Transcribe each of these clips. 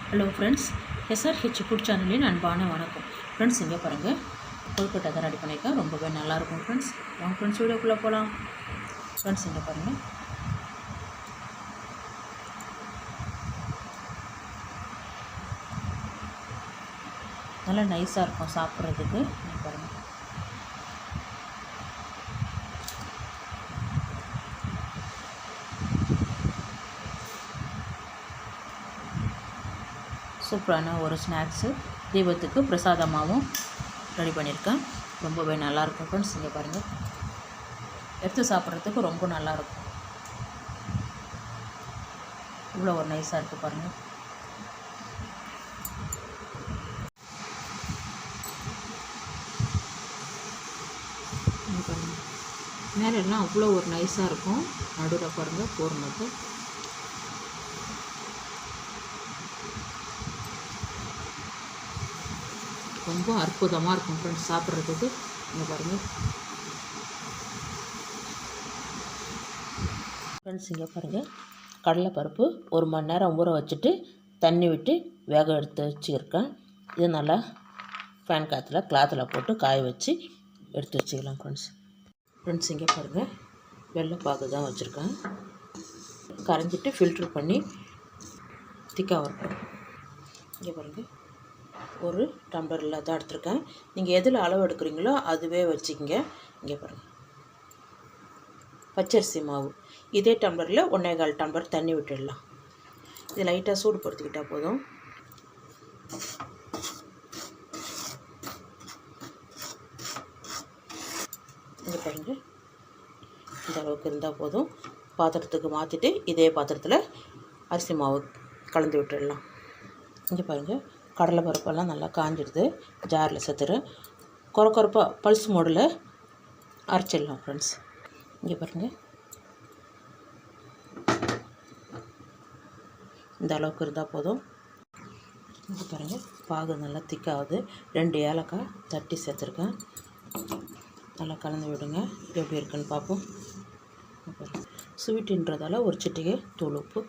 Hello friends, SRH food சேனலின் அன்பான வணக்கம். ஃப்ரெண்ட்ஸ், இங்கே பாருங்கள், கொழுக்கட்டை தான் ரெடி பண்ணியிருக்கேன். ரொம்பவே நல்லாயிருக்கும் ஃப்ரெண்ட்ஸ். வாங்க ஃப்ரெண்ட்ஸ், வீடியோக்குள்ளே போகலாம். ஃப்ரெண்ட்ஸ், இங்கே பாருங்கள், நல்லா நைஸாக இருக்கும் சாப்பிட்றதுக்கு. இங்கே பாருங்கள், சூப்பரான ஒரு ஸ்நாக்ஸு தீபத்துக்கு பிரசாதமாகவும் ரெடி பண்ணியிருக்கேன். ரொம்பவே நல்லாயிருக்கும் ஃப்ரெண்ட்ஸ். இங்கே பாருங்கள், எடுத்து சாப்பிட்றதுக்கு ரொம்ப நல்லாயிருக்கும். இவ்வளோ ஒரு நைஸாக இருக்குது பாருங்கள். பாருங்கள், மேலெல்லாம் அவ்வளோ ஒரு நைஸாக இருக்கும். நடுவில் பாருங்கள் பூர்ணத்து ரொம்ப அற்புதமாக இருக்கும் ஃப்ரெண்ட்ஸ் சாப்பிட்றதுக்கு. இங்கே பாருங்கள் ஃப்ரெண்ட்ஸ், இங்கே பாருங்கள், கடலைப்பருப்பு 1 மணி நேரம் ஊற வச்சுட்டு தண்ணி விட்டு வேக எடுத்து வச்சுருக்கேன். இது நல்லா ஃபேன் காற்றுல கிளாத்தில் போட்டு காய வச்சு எடுத்து வச்சுக்கலாம் ஃப்ரெண்ட்ஸ். இங்கே பாருங்கள், வெள்ளைப்பாகு தான் வச்சுருக்கேன். கரைஞ்சிட்டு ஃபில்ட்ரு பண்ணி திக்காக வரட்டும். இங்கே பாருங்கள், ஒரு டம்ளரில் தான் எடுத்துருக்கேன். நீங்கள் எதில் அளவு எடுக்கிறீங்களோ அதுவே வச்சுக்கிங்க. இங்கே பாருங்கள், பச்சரிசி மாவு இதே டம்ளரில் 1.25 டம்ளர் தண்ணி விட்டுடலாம். இது லைட்டாக சூடுபடுத்திக்கிட்டால் போதும். இங்கே பாருங்கள், இந்த அளவுக்கு இருந்தால் போதும். பாத்திரத்துக்கு மாற்றிட்டு இதே பாத்திரத்தில் அரிசி மாவு கலந்து விட்டுடலாம். இங்கே பாருங்கள், கடலை பருப்பெல்லாம் நல்லா காஞ்சிடுது. ஜாரில் சேர்த்துறேன். கொரப்பாக பல்ஸ் மோடில் அரைச்சிடலாம் ஃப்ரெண்ட்ஸ். இங்கே பாருங்கள், இந்த அளவுக்கு இருந்தால் போதும். இங்கே பாருங்கள், பாகு நல்லா திக்காகுது. 2 ஏலக்காய் தட்டி சேர்த்துருக்கேன். நல்லா கலந்து விடுங்க. எப்படி இருக்குன்னு பார்ப்போம். ஸ்வீட்டுன்றதால ஒரு சிட்டிகை தூள் உப்பு.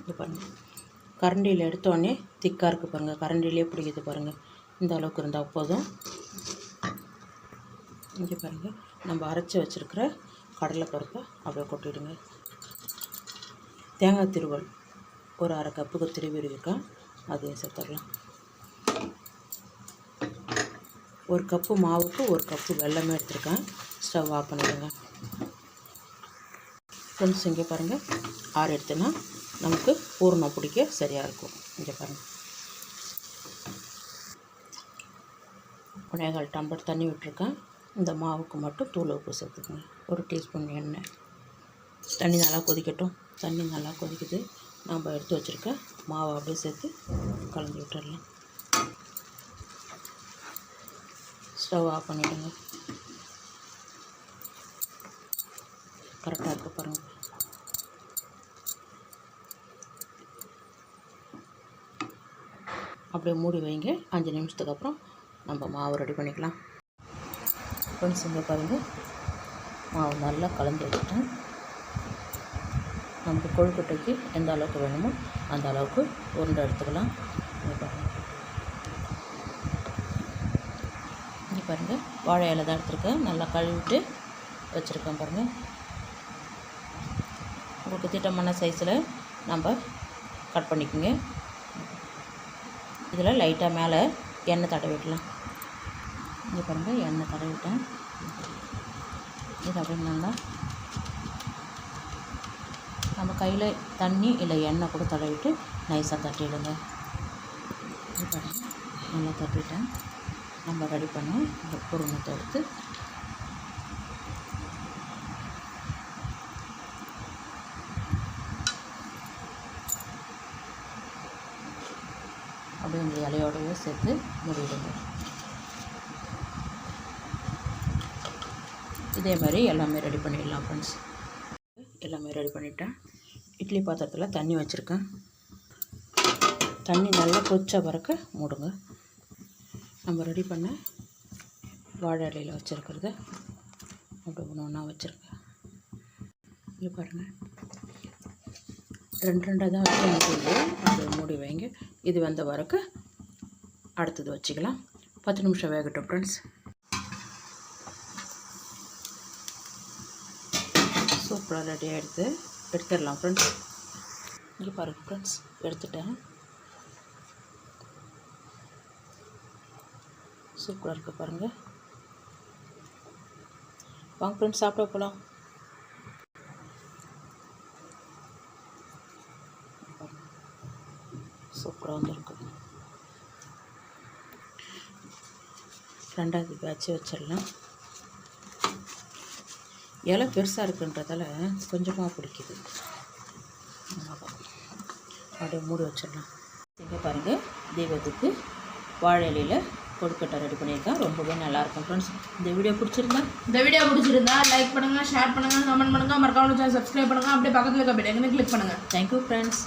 இங்கே பாருங்கள், கரண்டியில் எடுத்தோடனே திக்காக இருக்குது பாருங்கள். கரண்டிலே பிடிக்குது பாருங்கள். இந்த அளவுக்கு இருந்தால் போதும். இங்கே பாருங்கள், நம்ம அரைச்சி வச்சுருக்கிற கடலைப்பருப்பை அப்படியே கொட்டிவிடுங்க. தேங்காய் திருவல் ஒரு 1/2 கப்புக்கு திருவி இருக்கேன், அதையும் சேர்த்துடலாம். 1 கப்பு மாவுக்கு 1 கப்பு வெல்லமே எடுத்துருக்கேன். ஸ்டவ் ஆஃப் பண்ணிவிடுங்க ஃப்ரெண்ட்ஸ். இங்கே பாருங்கள், ஆறு எடுத்துன்னா நமக்கு பூர்ணம் பிடிக்க சரியாக இருக்கும். இங்கே பாருங்கள், 1.25 டம்ளர் தண்ணி விட்டுருக்கேன். இந்த மாவுக்கு மட்டும் தூள் உப்பு சேர்த்துக்கோங்க. 1 டீஸ்பூன் எண்ணெய். தண்ணி நல்லா கொதிக்கட்டும். தண்ணி நல்லா கொதிக்குது. நம்ம எடுத்து வச்சுருக்க மாவை அப்படியே சேர்த்து கலந்து விட்டுடலாம். ஸ்டவ் ஆஃப் பண்ணிவிடுங்க. கரெக்டாக இருக்க பாருங்கள். அப்படியே மூடி வைங்க. 5 நிமிஷத்துக்கு அப்புறம் நம்ம மாவு ரெடி பண்ணிக்கலாம் ஃப்ரெண்ட்ஸ். இங்கே பாருங்கள், மாவு நல்லா கலந்து வச்சுட்டேன். நமக்கு கொழுக்கட்டைக்கு எந்த அளவுக்கு வேணுமோ அந்த அளவுக்கு உருண்டை எடுத்துக்கலாம். இங்கே பாருங்கள், இங்கே பாருங்கள், வாழை இலை தான் எடுத்துருக்கேன். நல்லா கழுவிட்டு வச்சுருக்கேன் பாருங்கள். உங்களுக்கு திட்டமான சைஸில் நம்ம கட் பண்ணிக்கோங்க. இதில் லைட்டாக மேலே எண்ணெய் தடவிடலாம். இங்கே பாருங்கள், எண்ணெய் தடவிட்டேன். இது அப்படியே நல்லா நம்ம கையில் தண்ணி இல்லை எண்ணெய் கூட தடவிட்டு நைஸாக தட்டிவிடுங்க. இது பாருங்கள், நல்லா தட்டிவிட்டேன். நம்ம ரெடி பண்ண இந்த பூரணத்தை எடுத்து அப்படியே இந்த இலையோடவே சேர்த்து மூடிவிடுங்க. இதே மாதிரி எல்லாமே ரெடி பண்ணிடலாம் ஃப்ரெண்ட்ஸ். எல்லாமே ரெடி பண்ணிட்டேன். இட்லி பாத்திரத்தில் தண்ணி வச்சுருக்கேன். தண்ணி நல்லா கொதிச்ச பிறகு மூடுங்க. நம்ம ரெடி பண்ண வாழை இலையில் வச்சுருக்கிறத அப்படி ஒன்று ஒன்றா வச்சுருக்கேன். இங்கே பாருங்கள், ரெண்டாக தான் வைக்க முடியுது. அது மூடி வைங்க. இது வந்த வரைக்கும் அடுத்தது வச்சுக்கலாம். 10 நிமிஷம் வேகட்டும் ஃப்ரெண்ட்ஸ். சூப்பராக ரெடி எடுத்துடலாம் ஃப்ரெண்ட்ஸ். இங்கே பாருங்கள் ஃப்ரெண்ட்ஸ், எடுத்துட்டேன். சூப்பராக இருக்குது பாருங்கள். வாங்க ஃப்ரெண்ட்ஸ், சாப்பிட போகலாம். சூப்பராக வந்துருக்கு. ரெண்டாவது பேட்ச் வச்சிடலாம். இலை பெருசாக இருக்குன்றதால கொஞ்சமாக பிடிக்குது. அப்படியே மூடி வச்சிடலாம். இங்கே பாருங்கள், தீபத்துக்கு வாழை இலையில் கொழுக்கட்டை ரெடி பண்ணியிருக்கேன். ரொம்பவே நல்லாயிருக்கும் ஃப்ரெண்ட்ஸ். இந்த வீடியோ பிடிச்சிருந்தா லைக் பண்ணுங்கள், ஷேர் பண்ணுங்கள், கமெண்ட் பண்ணுங்கள், மறக்காம சேனல் சப்ஸ்கிரைப் பண்ணுங்கள். அப்படியே பக்கத்தில் இருக்க பெல் ஐகானை கிளிக் பண்ணுங்கள். Thank you friends.